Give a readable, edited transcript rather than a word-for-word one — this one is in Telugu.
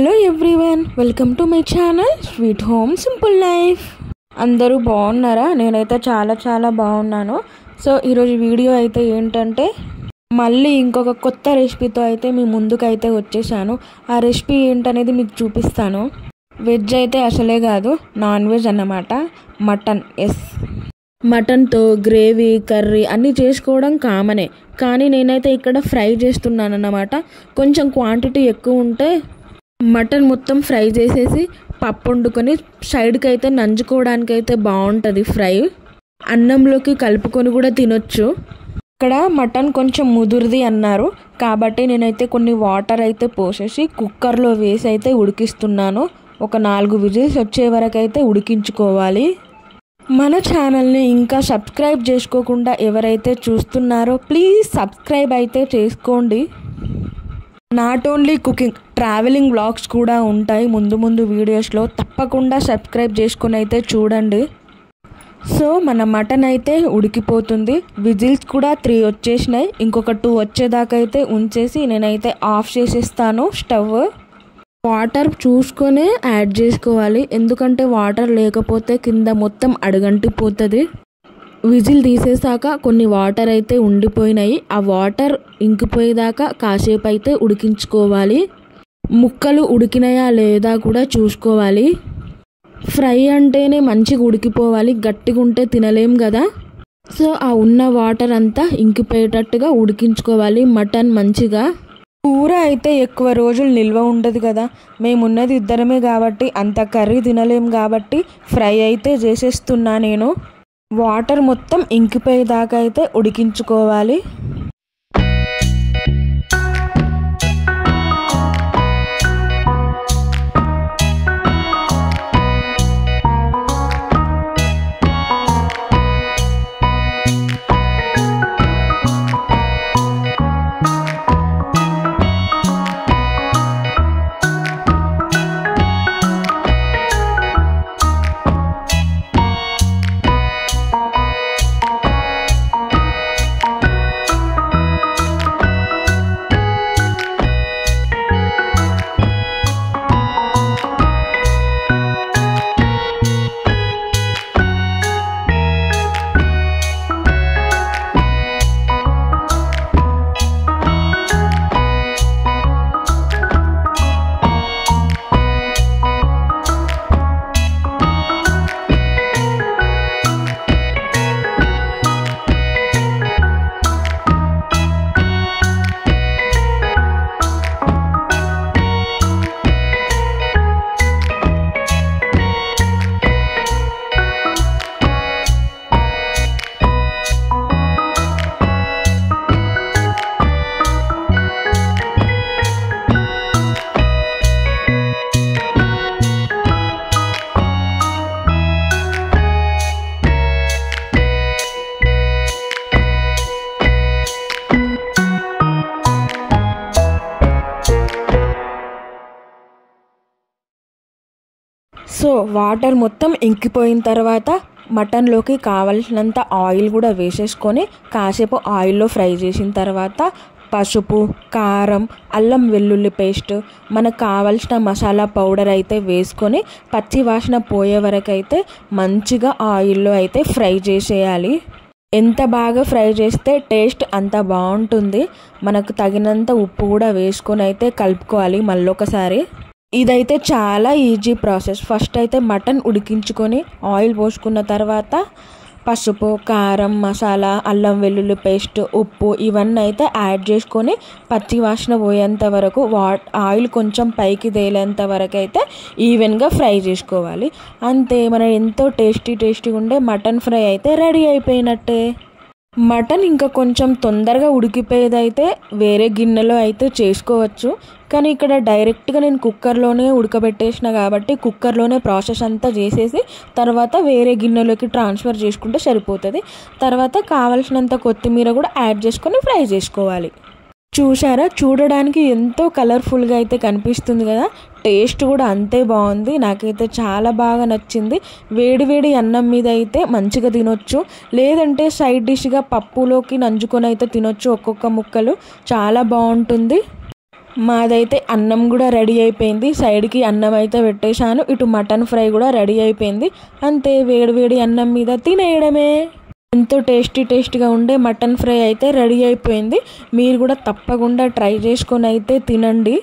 Hello everyone, welcome to my channel sweet home simple life. అందరూ బాగున్నారా? నేనైతే చాలా బాగున్నాను. సో ఈరోజు వీడియో అయితే ఏంటంటే మళ్ళీ ఇంకొక కొత్త రెసిపీతో అయితే మీ ముందుకైతే వచ్చేసాను. ఆ రెసిపీ ఏంటనేది మీకు చూపిస్తాను. వెజ్ అయితే అసలే కాదు, నాన్ వెజ్ అన్నమాట. మటన్. మటన్తో గ్రేవీ, కర్రీ అన్నీ చేసుకోవడం కామనే, కానీ నేనైతే ఇక్కడ ఫ్రై చేస్తున్నాను అన్నమాట. కొంచెం క్వాంటిటీ ఎక్కువ ఉంటే మటన్ మొత్తం ఫ్రై చేసేసి పప్పు వండుకొని సైడ్కి అయితే నంచుకోవడానికి అయితే బాగుంటుంది. ఫ్రై అన్నంలోకి కలుపుకొని కూడా తినొచ్చు. ఇక్కడ మటన్ కొంచెం ముదురుది అన్నారు కాబట్టి నేనైతే కొన్ని వాటర్ అయితే పోసేసి కుక్కర్లో వేసి అయితే ఉడికిస్తున్నాను. ఒక 4 విజిల్స్ వచ్చే వరకు అయితే ఉడికించుకోవాలి. మన ఛానల్ని ఇంకా సబ్స్క్రైబ్ చేసుకోకుండా ఎవరైతే చూస్తున్నారో ప్లీజ్ సబ్స్క్రైబ్ అయితే చేసుకోండి. Not only cooking, travelling vlogs కూడా ఉంటాయి ముందు వీడియోస్లో. తప్పకుండా సబ్స్క్రైబ్ చేసుకొని అయితే చూడండి. సో మన మటన్ అయితే ఉడికిపోతుంది. విజిల్స్ కూడా 3 వచ్చేసినాయి. ఇంకొక 2 వచ్చేదాకా అయితే ఉంచేసి నేనైతే ఆఫ్ చేసేస్తాను స్టవ్. వాటర్ చూసుకొనే యాడ్ చేసుకోవాలి, ఎందుకంటే వాటర్ లేకపోతే కింద మొత్తం అడుగంటిపోతుంది. విజిల్ తీసేసాక కొన్ని వాటర్ అయితే ఉండిపోయినాయి. ఆ వాటర్ ఇంకిపోయేదాకా కాసేపు అయితే ఉడికించుకోవాలి. ముక్కలు ఉడికినాయా లేదా కూడా చూసుకోవాలి. ఫ్రై అంటేనే మంచిగా ఉడికిపోవాలి, గట్టిగా ఉంటే తినలేం కదా. సో ఆ ఉన్న వాటర్ అంతా ఇంకిపోయేటట్టుగా ఉడికించుకోవాలి మటన్ మంచిగా. కూర అయితే ఎక్కువ రోజులు నిల్వ ఉండదు కదా, మేమున్నది ఇద్దరమే కాబట్టి అంత కర్రీ తినలేం కాబట్టి ఫ్రై అయితే చేసేస్తున్నా నేను. వాటర్ మొత్తం ఇంకిపోయేదాకా అయితే ఉడికించుకోవాలి. సో వాటర్ మొత్తం ఇంకిపోయిన తర్వాత మటన్లోకి కావలసినంత ఆయిల్ కూడా వేసేసుకొని కాసేపు ఆయిల్లో ఫ్రై చేసిన తర్వాత పసుపు, కారం, అల్లం వెల్లుల్లి పేస్ట్, మనకు కావాల్సిన మసాలా పౌడర్ అయితే వేసుకొని పచ్చి వాసన పోయే వరకు అయితే మంచిగా ఆయిల్లో అయితే ఫ్రై చేసేయాలి. ఎంత బాగా ఫ్రై చేస్తే టేస్ట్ అంత బాగుంటుంది. మనకు తగినంత ఉప్పు కూడా వేసుకొని అయితే కలుపుకోవాలి మళ్ళొకసారి. ఇదైతే చాలా ఈజీ ప్రాసెస్. ఫస్ట్ అయితే మటన్ ఉడికించుకొని ఆయిల్ పోసుకున్న తర్వాత పసుపు, కారం, మసాలా, అల్లం వెల్లుల్లి పేస్ట్, ఉప్పు ఇవన్నీ అయితే యాడ్ చేసుకొని పచ్చి వాసన పోయేంత వరకు ఆయిల్ కొంచెం పైకి తేలేంత వరకు అయితే ఈవెన్గా ఫ్రై చేసుకోవాలి. అంతే, మన ఎంతో టేస్టీగా ఉండే మటన్ ఫ్రై అయితే రెడీ అయిపోయినట్టే. మటన్ ఇంకా కొంచెం తొందరగా ఉడికిపోయేదైతే వేరే గిన్నెలో అయితే చేసుకోవచ్చు, కానీ ఇక్కడ డైరెక్ట్గా నేను కుక్కర్లోనే ఉడకబెట్టేసిన కాబట్టి కుక్కర్లోనే ప్రాసెస్ అంతా చేసేసి తర్వాత వేరే గిన్నెలోకి ట్రాన్స్ఫర్ చేసుకుంటే సరిపోతుంది. తర్వాత కావలసినంత కొత్తిమీర కూడా యాడ్ చేసుకొని ఫ్రై చేసుకోవాలి. చూసారా, చూడడానికి ఎంతో కలర్ఫుల్గా అయితే కనిపిస్తుంది కదా. టేస్ట్ కూడా అంతే బాగుంది. నాకైతే చాలా బాగా నచ్చింది. వేడి అన్నం మీద అయితే మంచిగా తినొచ్చు, లేదంటే సైడ్ డిష్గా పప్పులోకి నంచుకొని అయితే తినొచ్చు. ఒక్కొక్క ముక్కలు చాలా బాగుంటుంది. మాదైతే అన్నం కూడా రెడీ అయిపోయింది. సైడ్కి అన్నం అయితే పెట్టేశాను. ఇటు మటన్ ఫ్రై కూడా రెడీ అయిపోయింది. అంతే, వేడివేడి అన్నం మీద తినేయడమే. ఎంతో టేస్టీగా ఉండే మటన్ ఫ్రై అయితే రెడీ అయిపోయింది. మీరు కూడా తప్పకుండా ట్రై చేసుకొని అయితే తినండి.